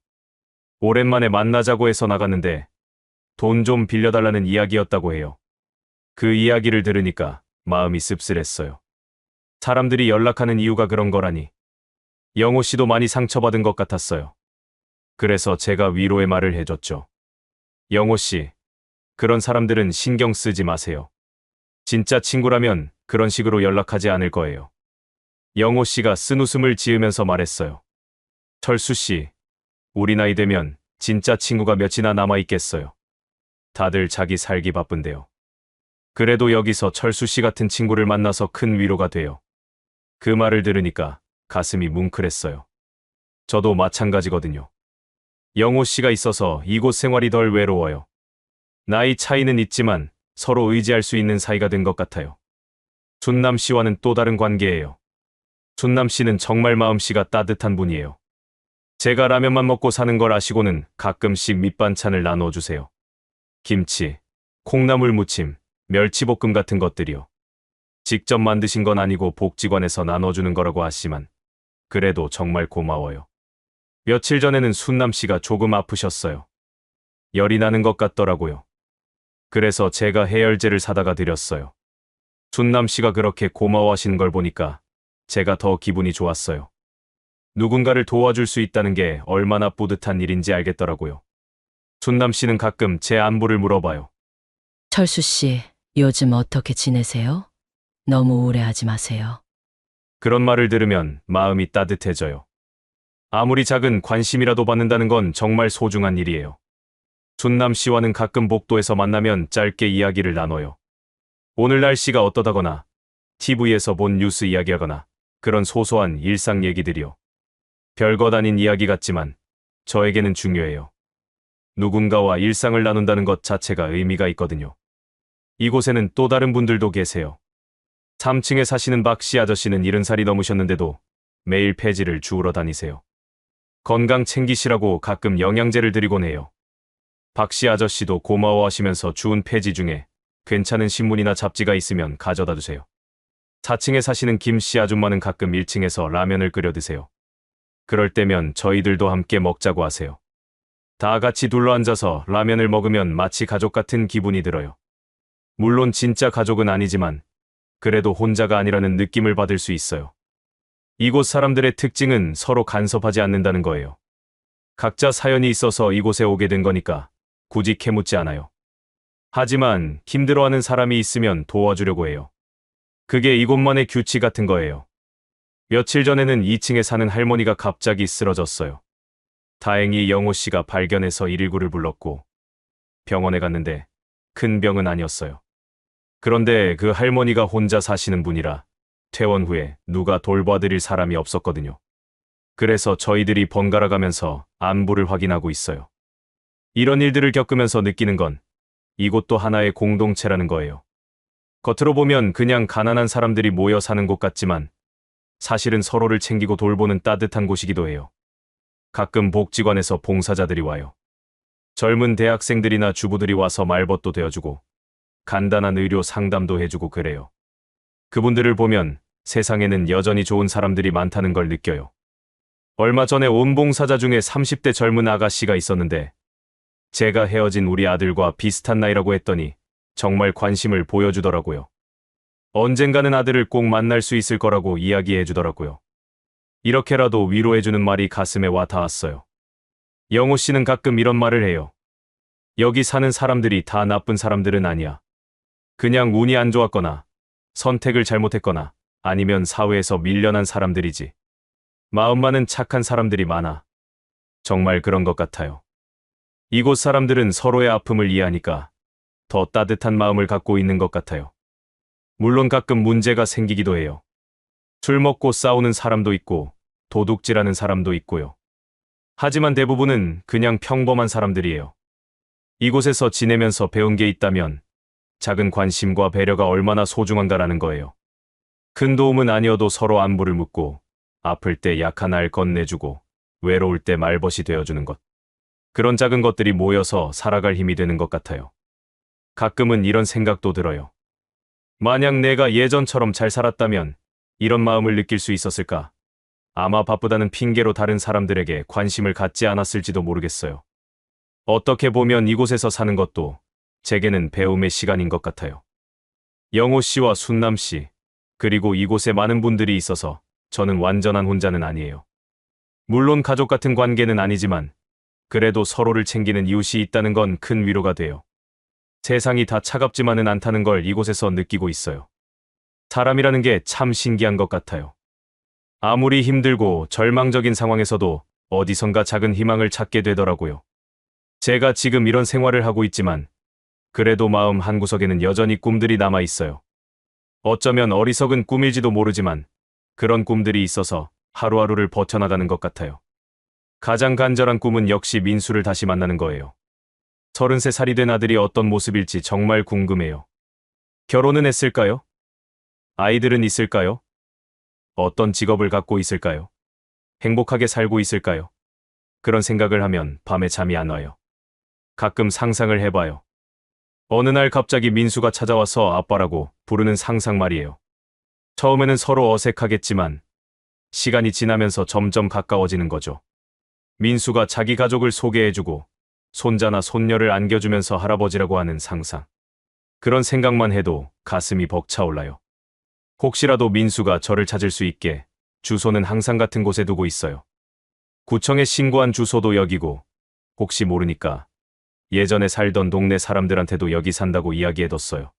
Speaker 2: 오랜만에 만나자고 해서 나갔는데 돈 좀 빌려달라는 이야기였다고 해요. 그 이야기를 들으니까 마음이 씁쓸했어요. 사람들이 연락하는 이유가 그런 거라니. 영호 씨도 많이 상처받은 것 같았어요. 그래서 제가 위로의 말을 해줬죠. 영호 씨, 그런 사람들은 신경 쓰지 마세요. 진짜 친구라면 그런 식으로 연락하지 않을 거예요. 영호 씨가 쓴웃음을 지으면서 말했어요. 철수 씨, 우리 나이 되면 진짜 친구가 몇이나 남아있겠어요. 다들 자기 살기 바쁜데요. 그래도 여기서 철수 씨 같은 친구를 만나서 큰 위로가 돼요. 그 말을 들으니까 가슴이 뭉클했어요. 저도 마찬가지거든요. 영호 씨가 있어서 이곳 생활이 덜 외로워요. 나이 차이는 있지만 서로 의지할 수 있는 사이가 된 것 같아요. 준남 씨와는 또 다른 관계예요. 준남 씨는 정말 마음씨가 따뜻한 분이에요. 제가 라면만 먹고 사는 걸 아시고는 가끔씩 밑반찬을 나눠주세요. 김치, 콩나물 무침, 멸치볶음 같은 것들이요. 직접 만드신 건 아니고 복지관에서 나눠주는 거라고 하시지만 그래도 정말 고마워요. 며칠 전에는 순남 씨가 조금 아프셨어요. 열이 나는 것 같더라고요. 그래서 제가 해열제를 사다가 드렸어요. 순남 씨가 그렇게 고마워하시는 걸 보니까 제가 더 기분이 좋았어요. 누군가를 도와줄 수 있다는 게 얼마나 뿌듯한 일인지 알겠더라고요. 순남 씨는 가끔 제 안부를 물어봐요.
Speaker 4: 철수 씨, 요즘 어떻게 지내세요? 너무 우울해하지 마세요.
Speaker 2: 그런 말을 들으면 마음이 따뜻해져요. 아무리 작은 관심이라도 받는다는 건 정말 소중한 일이에요. 순남 씨와는 가끔 복도에서 만나면 짧게 이야기를 나눠요. 오늘 날씨가 어떠다거나, TV에서 본 뉴스 이야기하거나 그런 소소한 일상 얘기들이요. 별것 아닌 이야기 같지만 저에게는 중요해요. 누군가와 일상을 나눈다는 것 자체가 의미가 있거든요. 이곳에는 또 다른 분들도 계세요. 3층에 사시는 박씨 아저씨는 70살이 넘으셨는데도 매일 폐지를 주우러 다니세요. 건강 챙기시라고 가끔 영양제를 드리곤 해요. 박씨 아저씨도 고마워하시면서 주운 폐지 중에 괜찮은 신문이나 잡지가 있으면 가져다 주세요. 4층에 사시는 김씨 아줌마는 가끔 1층에서 라면을 끓여 드세요. 그럴 때면 저희들도 함께 먹자고 하세요. 다 같이 둘러앉아서 라면을 먹으면 마치 가족 같은 기분이 들어요. 물론 진짜 가족은 아니지만 그래도 혼자가 아니라는 느낌을 받을 수 있어요. 이곳 사람들의 특징은 서로 간섭하지 않는다는 거예요. 각자 사연이 있어서 이곳에 오게 된 거니까 굳이 캐묻지 않아요. 하지만 힘들어하는 사람이 있으면 도와주려고 해요. 그게 이곳만의 규칙 같은 거예요. 며칠 전에는 2층에 사는 할머니가 갑자기 쓰러졌어요. 다행히 영호 씨가 발견해서 119를 불렀고 병원에 갔는데 큰 병은 아니었어요. 그런데 그 할머니가 혼자 사시는 분이라 퇴원 후에 누가 돌봐드릴 사람이 없었거든요. 그래서 저희들이 번갈아 가면서 안부를 확인하고 있어요. 이런 일들을 겪으면서 느끼는 건 이곳도 하나의 공동체라는 거예요. 겉으로 보면 그냥 가난한 사람들이 모여 사는 곳 같지만 사실은 서로를 챙기고 돌보는 따뜻한 곳이기도 해요. 가끔 복지관에서 봉사자들이 와요. 젊은 대학생들이나 주부들이 와서 말벗도 되어주고 간단한 의료 상담도 해주고 그래요. 그분들을 보면 세상에는 여전히 좋은 사람들이 많다는 걸 느껴요. 얼마 전에 온 봉사자 중에 30대 젊은 아가씨가 있었는데 제가 헤어진 우리 아들과 비슷한 나이라고 했더니 정말 관심을 보여주더라고요. 언젠가는 아들을 꼭 만날 수 있을 거라고 이야기해 주더라고요. 이렇게라도 위로해주는 말이 가슴에 와 닿았어요. 영호 씨는 가끔 이런 말을 해요. 여기 사는 사람들이 다 나쁜 사람들은 아니야. 그냥 운이 안 좋았거나 선택을 잘못했거나 아니면 사회에서 밀려난 사람들이지. 마음만은 착한 사람들이 많아. 정말 그런 것 같아요. 이곳 사람들은 서로의 아픔을 이해하니까 더 따뜻한 마음을 갖고 있는 것 같아요. 물론 가끔 문제가 생기기도 해요. 술 먹고 싸우는 사람도 있고 도둑질하는 사람도 있고요. 하지만 대부분은 그냥 평범한 사람들이에요. 이곳에서 지내면서 배운 게 있다면 작은 관심과 배려가 얼마나 소중한가라는 거예요. 큰 도움은 아니어도 서로 안부를 묻고 아플 때 약한 알 건네주고 외로울 때 말벗이 되어주는 것. 그런 작은 것들이 모여서 살아갈 힘이 되는 것 같아요. 가끔은 이런 생각도 들어요. 만약 내가 예전처럼 잘 살았다면 이런 마음을 느낄 수 있었을까? 아마 바쁘다는 핑계로 다른 사람들에게 관심을 갖지 않았을지도 모르겠어요. 어떻게 보면 이곳에서 사는 것도 제게는 배움의 시간인 것 같아요. 영호 씨와 순남 씨, 그리고 이곳에 많은 분들이 있어서 저는 완전한 혼자는 아니에요. 물론 가족 같은 관계는 아니지만 그래도 서로를 챙기는 이웃이 있다는 건 큰 위로가 돼요. 세상이 다 차갑지만은 않다는 걸 이곳에서 느끼고 있어요. 사람이라는 게 참 신기한 것 같아요. 아무리 힘들고 절망적인 상황에서도 어디선가 작은 희망을 찾게 되더라고요. 제가 지금 이런 생활을 하고 있지만 그래도 마음 한구석에는 여전히 꿈들이 남아 있어요. 어쩌면 어리석은 꿈일지도 모르지만 그런 꿈들이 있어서 하루하루를 버텨나가는 것 같아요. 가장 간절한 꿈은 역시 민수를 다시 만나는 거예요. 33살이 된 아들이 어떤 모습일지 정말 궁금해요. 결혼은 했을까요? 아이들은 있을까요? 어떤 직업을 갖고 있을까요? 행복하게 살고 있을까요? 그런 생각을 하면 밤에 잠이 안 와요. 가끔 상상을 해봐요. 어느 날 갑자기 민수가 찾아와서 아빠라고 부르는 상상 말이에요. 처음에는 서로 어색하겠지만 시간이 지나면서 점점 가까워지는 거죠. 민수가 자기 가족을 소개해주고 손자나 손녀를 안겨주면서 할아버지라고 하는 상상. 그런 생각만 해도 가슴이 벅차올라요. 혹시라도 민수가 저를 찾을 수 있게 주소는 항상 같은 곳에 두고 있어요. 구청에 신고한 주소도 여기고 혹시 모르니까 예전에 살던 동네 사람들한테도 여기 산다고 이야기해뒀어요.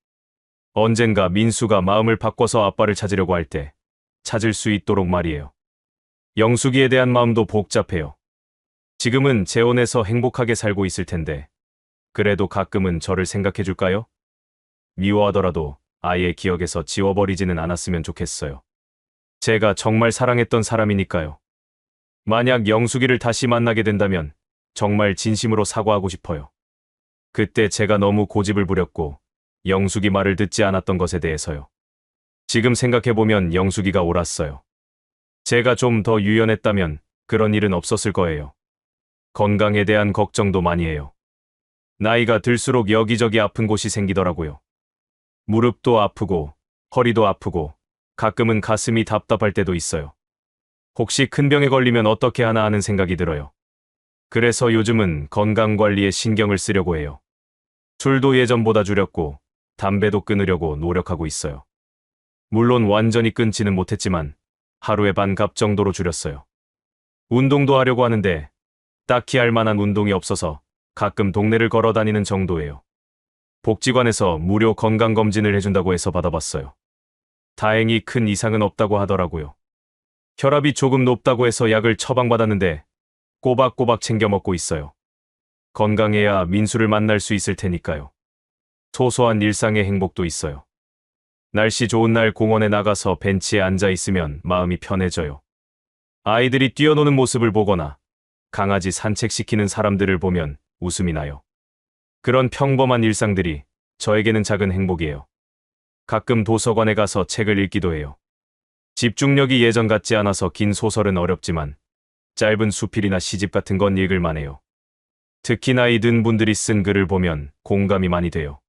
Speaker 2: 언젠가 민수가 마음을 바꿔서 아빠를 찾으려고 할 때 찾을 수 있도록 말이에요. 영숙이에 대한 마음도 복잡해요. 지금은 재혼해서 행복하게 살고 있을 텐데 그래도 가끔은 저를 생각해줄까요? 미워하더라도 아예 기억에서 지워버리지는 않았으면 좋겠어요. 제가 정말 사랑했던 사람이니까요. 만약 영숙이를 다시 만나게 된다면 정말 진심으로 사과하고 싶어요. 그때 제가 너무 고집을 부렸고 영숙이 말을 듣지 않았던 것에 대해서요. 지금 생각해보면 영숙이가 옳았어요. 제가 좀 더 유연했다면 그런 일은 없었을 거예요. 건강에 대한 걱정도 많이 해요. 나이가 들수록 여기저기 아픈 곳이 생기더라고요. 무릎도 아프고 허리도 아프고 가끔은 가슴이 답답할 때도 있어요. 혹시 큰 병에 걸리면 어떻게 하나 하는 생각이 들어요. 그래서 요즘은 건강관리에 신경을 쓰려고 해요. 술도 예전보다 줄였고 담배도 끊으려고 노력하고 있어요. 물론 완전히 끊지는 못했지만 하루에 반갑 정도로 줄였어요. 운동도 하려고 하는데 딱히 할 만한 운동이 없어서 가끔 동네를 걸어 다니는 정도예요. 복지관에서 무료 건강검진을 해준다고 해서 받아봤어요. 다행히 큰 이상은 없다고 하더라고요. 혈압이 조금 높다고 해서 약을 처방받았는데 꼬박꼬박 챙겨 먹고 있어요. 건강해야 민수를 만날 수 있을 테니까요. 소소한 일상의 행복도 있어요. 날씨 좋은 날 공원에 나가서 벤치에 앉아 있으면 마음이 편해져요. 아이들이 뛰어노는 모습을 보거나 강아지 산책시키는 사람들을 보면 웃음이 나요. 그런 평범한 일상들이 저에게는 작은 행복이에요. 가끔 도서관에 가서 책을 읽기도 해요. 집중력이 예전 같지 않아서 긴 소설은 어렵지만 짧은 수필이나 시집 같은 건 읽을 만해요. 특히 나이 든 분들이 쓴 글을 보면 공감이 많이 돼요.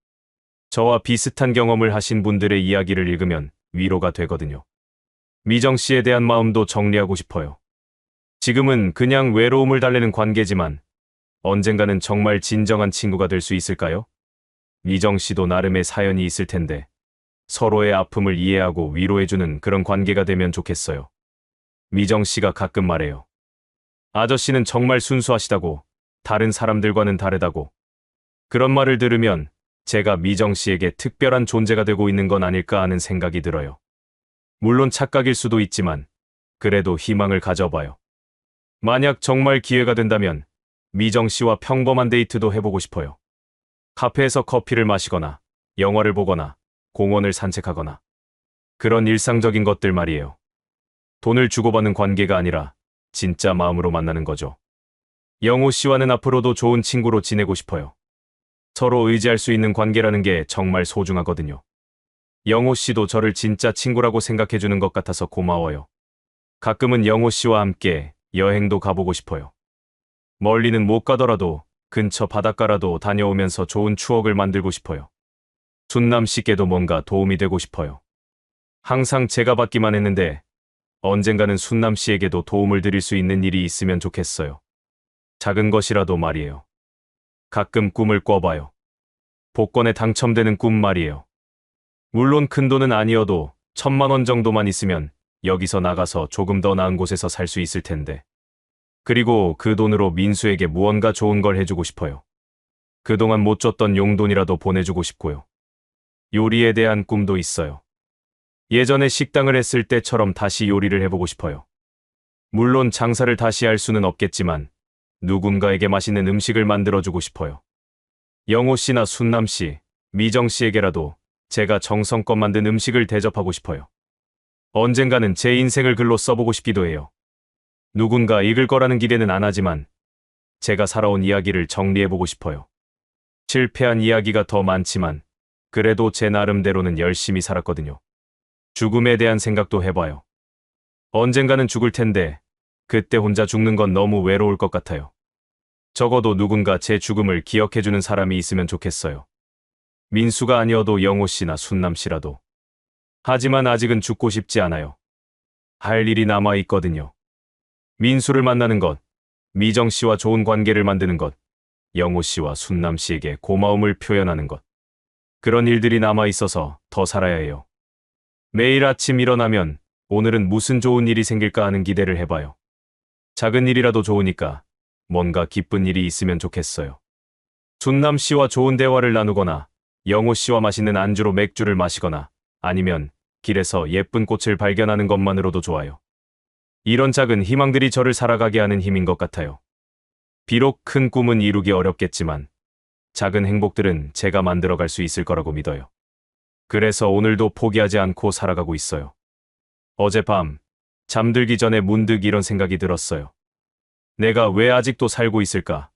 Speaker 2: 저와 비슷한 경험을 하신 분들의 이야기를 읽으면 위로가 되거든요. 미정 씨에 대한 마음도 정리하고 싶어요. 지금은 그냥 외로움을 달래는 관계지만 언젠가는 정말 진정한 친구가 될 수 있을까요? 미정 씨도 나름의 사연이 있을 텐데 서로의 아픔을 이해하고 위로해주는 그런 관계가 되면 좋겠어요. 미정 씨가 가끔 말해요. 아저씨는 정말 순수하시다고, 다른 사람들과는 다르다고. 그런 말을 들으면 제가 미정 씨에게 특별한 존재가 되고 있는 건 아닐까 하는 생각이 들어요. 물론 착각일 수도 있지만 그래도 희망을 가져봐요. 만약 정말 기회가 된다면 미정 씨와 평범한 데이트도 해보고 싶어요. 카페에서 커피를 마시거나 영화를 보거나 공원을 산책하거나 그런 일상적인 것들 말이에요. 돈을 주고받는 관계가 아니라 진짜 마음으로 만나는 거죠. 영호 씨와는 앞으로도 좋은 친구로 지내고 싶어요. 서로 의지할 수 있는 관계라는 게 정말 소중하거든요. 영호 씨도 저를 진짜 친구라고 생각해주는 것 같아서 고마워요. 가끔은 영호 씨와 함께 여행도 가보고 싶어요. 멀리는 못 가더라도 근처 바닷가라도 다녀오면서 좋은 추억을 만들고 싶어요. 순남 씨께도 뭔가 도움이 되고 싶어요. 항상 제가 받기만 했는데 언젠가는 순남 씨에게도 도움을 드릴 수 있는 일이 있으면 좋겠어요. 작은 것이라도 말이에요. 가끔 꿈을 꿔봐요. 복권에 당첨되는 꿈 말이에요. 물론 큰 돈은 아니어도 1,000만 원 정도만 있으면 여기서 나가서 조금 더 나은 곳에서 살 수 있을 텐데. 그리고 그 돈으로 민수에게 무언가 좋은 걸 해주고 싶어요. 그동안 못 줬던 용돈이라도 보내주고 싶고요. 요리에 대한 꿈도 있어요. 예전에 식당을 했을 때처럼 다시 요리를 해보고 싶어요. 물론 장사를 다시 할 수는 없겠지만 누군가에게 맛있는 음식을 만들어주고 싶어요. 영호 씨나 순남 씨, 미정 씨에게라도 제가 정성껏 만든 음식을 대접하고 싶어요. 언젠가는 제 인생을 글로 써보고 싶기도 해요. 누군가 읽을 거라는 기대는 안 하지만 제가 살아온 이야기를 정리해보고 싶어요. 실패한 이야기가 더 많지만 그래도 제 나름대로는 열심히 살았거든요. 죽음에 대한 생각도 해봐요. 언젠가는 죽을 텐데 그때 혼자 죽는 건 너무 외로울 것 같아요. 적어도 누군가 제 죽음을 기억해주는 사람이 있으면 좋겠어요. 민수가 아니어도 영호 씨나 순남 씨라도. 하지만 아직은 죽고 싶지 않아요. 할 일이 남아 있거든요. 민수를 만나는 것, 미정 씨와 좋은 관계를 만드는 것, 영호 씨와 순남 씨에게 고마움을 표현하는 것. 그런 일들이 남아 있어서 더 살아야 해요. 매일 아침 일어나면 오늘은 무슨 좋은 일이 생길까 하는 기대를 해봐요. 작은 일이라도 좋으니까 뭔가 기쁜 일이 있으면 좋겠어요. 순남 씨와 좋은 대화를 나누거나 영호 씨와 맛있는 안주로 맥주를 마시거나 아니면 길에서 예쁜 꽃을 발견하는 것만으로도 좋아요. 이런 작은 희망들이 저를 살아가게 하는 힘인 것 같아요. 비록 큰 꿈은 이루기 어렵겠지만 작은 행복들은 제가 만들어갈 수 있을 거라고 믿어요. 그래서 오늘도 포기하지 않고 살아가고 있어요. 어젯밤 잠들기 전에 문득 이런 생각이 들었어요. 내가 왜 아직도 살고 있을까?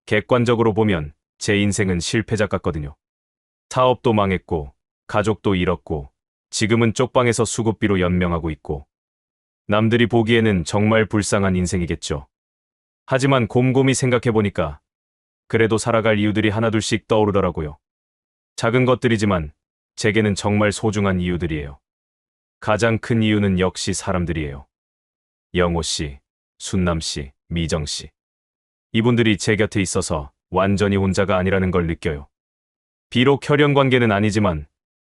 Speaker 2: 객관적으로 보면 제 인생은 실패작 같거든요. 사업도 망했고, 가족도 잃었고, 지금은 쪽방에서 수급비로 연명하고 있고, 남들이 보기에는 정말 불쌍한 인생이겠죠. 하지만 곰곰이 생각해보니까 그래도 살아갈 이유들이 하나둘씩 떠오르더라고요. 작은 것들이지만 제게는 정말 소중한 이유들이에요. 가장 큰 이유는 역시 사람들이에요. 영호 씨, 순남 씨, 미정 씨. 이분들이 제 곁에 있어서 완전히 혼자가 아니라는 걸 느껴요. 비록 혈연 관계는 아니지만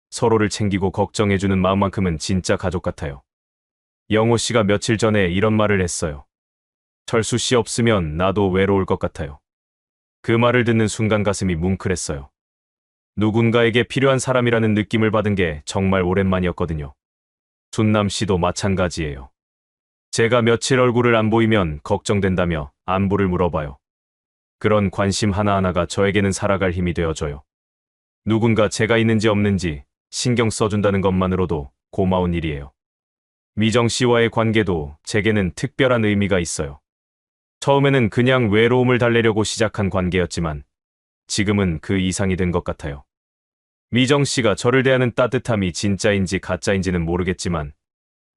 Speaker 2: 서로를 챙기고 걱정해주는 마음만큼은 진짜 가족 같아요. 영호 씨가 며칠 전에 이런 말을 했어요. 철수 씨 없으면 나도 외로울 것 같아요. 그 말을 듣는 순간 가슴이 뭉클했어요. 누군가에게 필요한 사람이라는 느낌을 받은 게 정말 오랜만이었거든요. 순남 씨도 마찬가지예요. 제가 며칠 얼굴을 안 보이면 걱정된다며 안부를 물어봐요. 그런 관심 하나하나가 저에게는 살아갈 힘이 되어줘요. 누군가 제가 있는지 없는지 신경 써준다는 것만으로도 고마운 일이에요. 미정 씨와의 관계도 제게는 특별한 의미가 있어요. 처음에는 그냥 외로움을 달래려고 시작한 관계였지만 지금은 그 이상이 된 것 같아요. 미정 씨가 저를 대하는 따뜻함이 진짜인지 가짜인지는 모르겠지만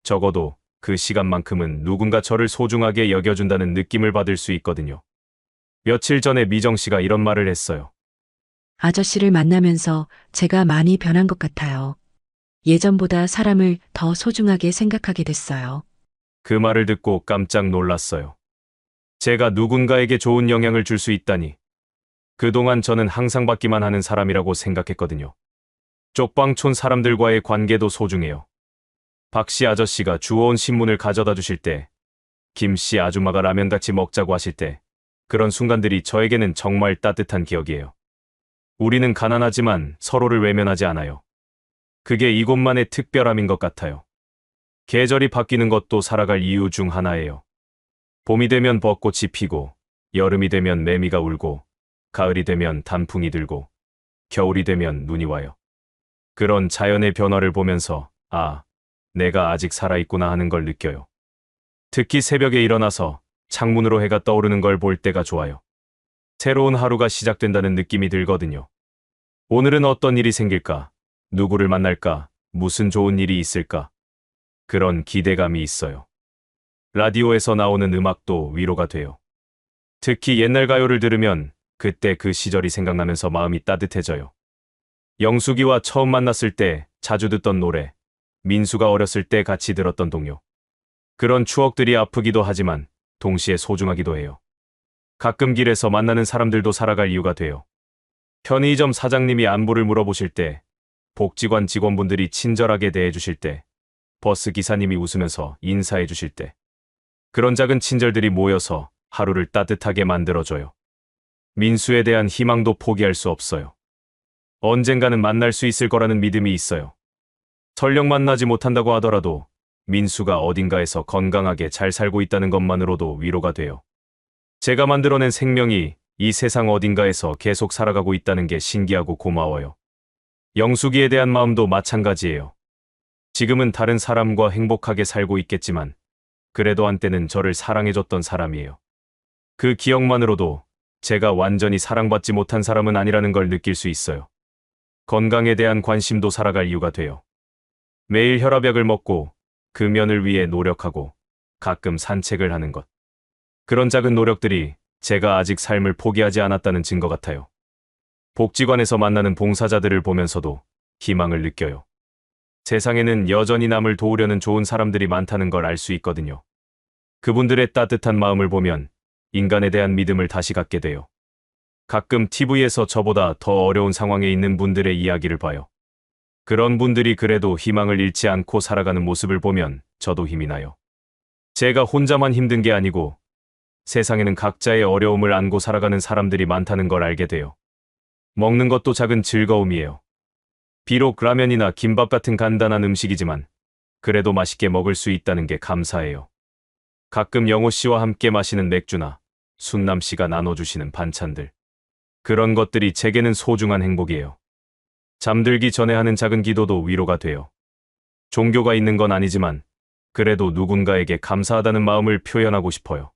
Speaker 2: 적어도 그 시간만큼은 누군가 저를 소중하게 여겨준다는 느낌을 받을 수 있거든요. 며칠 전에 미정 씨가 이런 말을 했어요.
Speaker 1: 아저씨를 만나면서 제가 많이 변한 것 같아요. 예전보다 사람을 더 소중하게 생각하게 됐어요.
Speaker 2: 그 말을 듣고 깜짝 놀랐어요. 제가 누군가에게 좋은 영향을 줄 수 있다니. 그동안 저는 항상 받기만 하는 사람이라고 생각했거든요. 쪽방촌 사람들과의 관계도 소중해요. 박씨 아저씨가 주워온 신문을 가져다 주실 때, 김씨 아줌마가 라면 같이 먹자고 하실 때, 그런 순간들이 저에게는 정말 따뜻한 기억이에요. 우리는 가난하지만 서로를 외면하지 않아요. 그게 이곳만의 특별함인 것 같아요. 계절이 바뀌는 것도 살아갈 이유 중 하나예요. 봄이 되면 벚꽃이 피고, 여름이 되면 매미가 울고, 가을이 되면 단풍이 들고, 겨울이 되면 눈이 와요. 그런 자연의 변화를 보면서, 아, 내가 아직 살아있구나 하는 걸 느껴요. 특히 새벽에 일어나서 창문으로 해가 떠오르는 걸 볼 때가 좋아요. 새로운 하루가 시작된다는 느낌이 들거든요. 오늘은 어떤 일이 생길까? 누구를 만날까? 무슨 좋은 일이 있을까? 그런 기대감이 있어요. 라디오에서 나오는 음악도 위로가 돼요. 특히 옛날 가요를 들으면 그때 그 시절이 생각나면서 마음이 따뜻해져요. 영숙이와 처음 만났을 때 자주 듣던 노래, 민수가 어렸을 때 같이 들었던 동요. 그런 추억들이 아프기도 하지만 동시에 소중하기도 해요. 가끔 길에서 만나는 사람들도 살아갈 이유가 돼요. 편의점 사장님이 안부를 물어보실 때, 복지관 직원분들이 친절하게 대해주실 때, 버스 기사님이 웃으면서 인사해 주실 때, 그런 작은 친절들이 모여서 하루를 따뜻하게 만들어줘요. 민수에 대한 희망도 포기할 수 없어요. 언젠가는 만날 수 있을 거라는 믿음이 있어요. 설령 만나지 못한다고 하더라도 민수가 어딘가에서 건강하게 잘 살고 있다는 것만으로도 위로가 돼요. 제가 만들어낸 생명이 이 세상 어딘가에서 계속 살아가고 있다는 게 신기하고 고마워요. 영숙이에 대한 마음도 마찬가지예요. 지금은 다른 사람과 행복하게 살고 있겠지만 그래도 한때는 저를 사랑해줬던 사람이에요. 그 기억만으로도 제가 완전히 사랑받지 못한 사람은 아니라는 걸 느낄 수 있어요. 건강에 대한 관심도 살아갈 이유가 돼요. 매일 혈압약을 먹고 그 면을 위해 노력하고 가끔 산책을 하는 것. 그런 작은 노력들이 제가 아직 삶을 포기하지 않았다는 증거 같아요. 복지관에서 만나는 봉사자들을 보면서도 희망을 느껴요. 세상에는 여전히 남을 도우려는 좋은 사람들이 많다는 걸 알 수 있거든요. 그분들의 따뜻한 마음을 보면 인간에 대한 믿음을 다시 갖게 돼요. 가끔 TV에서 저보다 더 어려운 상황에 있는 분들의 이야기를 봐요. 그런 분들이 그래도 희망을 잃지 않고 살아가는 모습을 보면 저도 힘이 나요. 제가 혼자만 힘든 게 아니고 세상에는 각자의 어려움을 안고 살아가는 사람들이 많다는 걸 알게 돼요. 먹는 것도 작은 즐거움이에요. 비록 라면이나 김밥 같은 간단한 음식이지만 그래도 맛있게 먹을 수 있다는 게 감사해요. 가끔 영호 씨와 함께 마시는 맥주나 순남 씨가 나눠주시는 반찬들. 그런 것들이 제게는 소중한 행복이에요. 잠들기 전에 하는 작은 기도도 위로가 돼요. 종교가 있는 건 아니지만 그래도 누군가에게 감사하다는 마음을 표현하고 싶어요.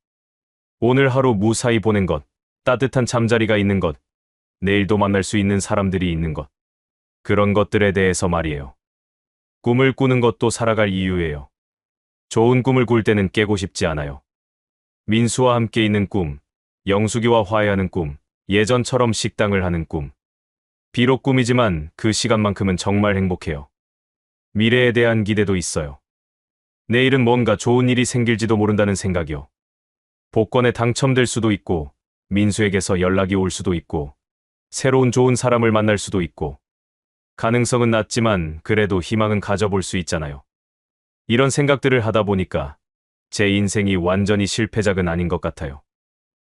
Speaker 2: 오늘 하루 무사히 보낸 것, 따뜻한 잠자리가 있는 것, 내일도 만날 수 있는 사람들이 있는 것. 그런 것들에 대해서 말이에요. 꿈을 꾸는 것도 살아갈 이유예요. 좋은 꿈을 꿀 때는 깨고 싶지 않아요. 민수와 함께 있는 꿈, 영숙이와 화해하는 꿈, 예전처럼 식당을 하는 꿈. 비록 꿈이지만 그 시간만큼은 정말 행복해요. 미래에 대한 기대도 있어요. 내일은 뭔가 좋은 일이 생길지도 모른다는 생각이요. 복권에 당첨될 수도 있고, 민수에게서 연락이 올 수도 있고, 새로운 좋은 사람을 만날 수도 있고, 가능성은 낮지만 그래도 희망은 가져볼 수 있잖아요. 이런 생각들을 하다 보니까 제 인생이 완전히 실패작은 아닌 것 같아요.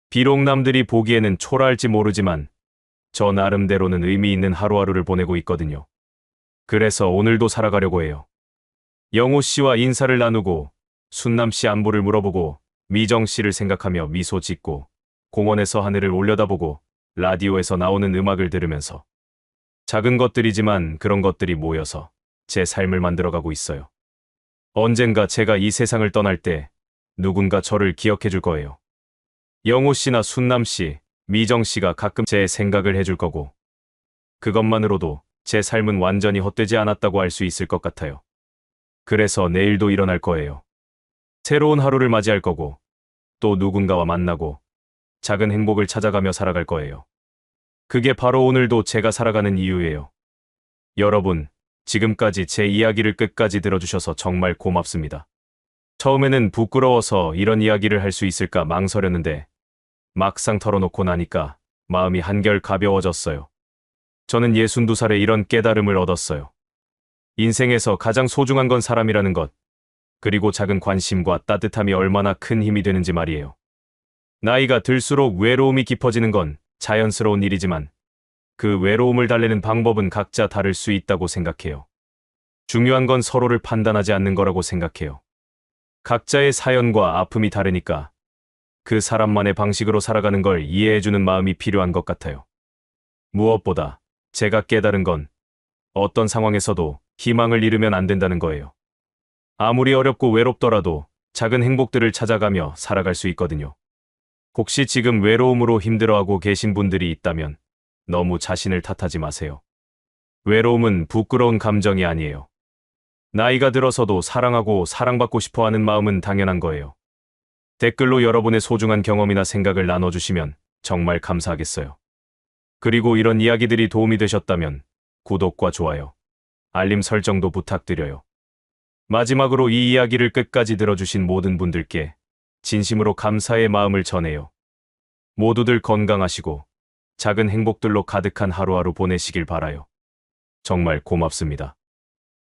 Speaker 2: 비록 남들이 보기에는 초라할지 모르지만 저 나름대로는 의미 있는 하루하루를 보내고 있거든요. 그래서 오늘도 살아가려고 해요. 영호 씨와 인사를 나누고 순남 씨 안부를 물어보고 미정 씨를 생각하며 미소 짓고 공원에서 하늘을 올려다보고 라디오에서 나오는 음악을 들으면서 작은 것들이지만 그런 것들이 모여서 제 삶을 만들어가고 있어요. 언젠가 제가 이 세상을 떠날 때 누군가 저를 기억해 줄 거예요. 영호 씨나 순남 씨, 미정 씨가 가끔 제 생각을 해줄 거고 그것만으로도 제 삶은 완전히 헛되지 않았다고 할 수 있을 것 같아요. 그래서 내일도 일어날 거예요. 새로운 하루를 맞이할 거고 또 누군가와 만나고 작은 행복을 찾아가며 살아갈 거예요. 그게 바로 오늘도 제가 살아가는 이유예요. 여러분, 지금까지 제 이야기를 끝까지 들어주셔서 정말 고맙습니다. 처음에는 부끄러워서 이런 이야기를 할 수 있을까 망설였는데 막상 털어놓고 나니까 마음이 한결 가벼워졌어요. 저는 62살에 이런 깨달음을 얻었어요. 인생에서 가장 소중한 건 사람이라는 것, 그리고 작은 관심과 따뜻함이 얼마나 큰 힘이 되는지 말이에요. 나이가 들수록 외로움이 깊어지는 건 자연스러운 일이지만 그 외로움을 달래는 방법은 각자 다를 수 있다고 생각해요. 중요한 건 서로를 판단하지 않는 거라고 생각해요. 각자의 사연과 아픔이 다르니까 그 사람만의 방식으로 살아가는 걸 이해해주는 마음이 필요한 것 같아요. 무엇보다 제가 깨달은 건 어떤 상황에서도 희망을 잃으면 안 된다는 거예요. 아무리 어렵고 외롭더라도 작은 행복들을 찾아가며 살아갈 수 있거든요. 혹시 지금 외로움으로 힘들어하고 계신 분들이 있다면 너무 자신을 탓하지 마세요. 외로움은 부끄러운 감정이 아니에요. 나이가 들어서도 사랑하고 사랑받고 싶어 하는 마음은 당연한 거예요. 댓글로 여러분의 소중한 경험이나 생각을 나눠주시면 정말 감사하겠어요. 그리고 이런 이야기들이 도움이 되셨다면 구독과 좋아요, 알림 설정도 부탁드려요. 마지막으로 이 이야기를 끝까지 들어주신 모든 분들께 진심으로 감사의 마음을 전해요. 모두들 건강하시고 작은 행복들로 가득한 하루하루 보내시길 바라요. 정말 고맙습니다.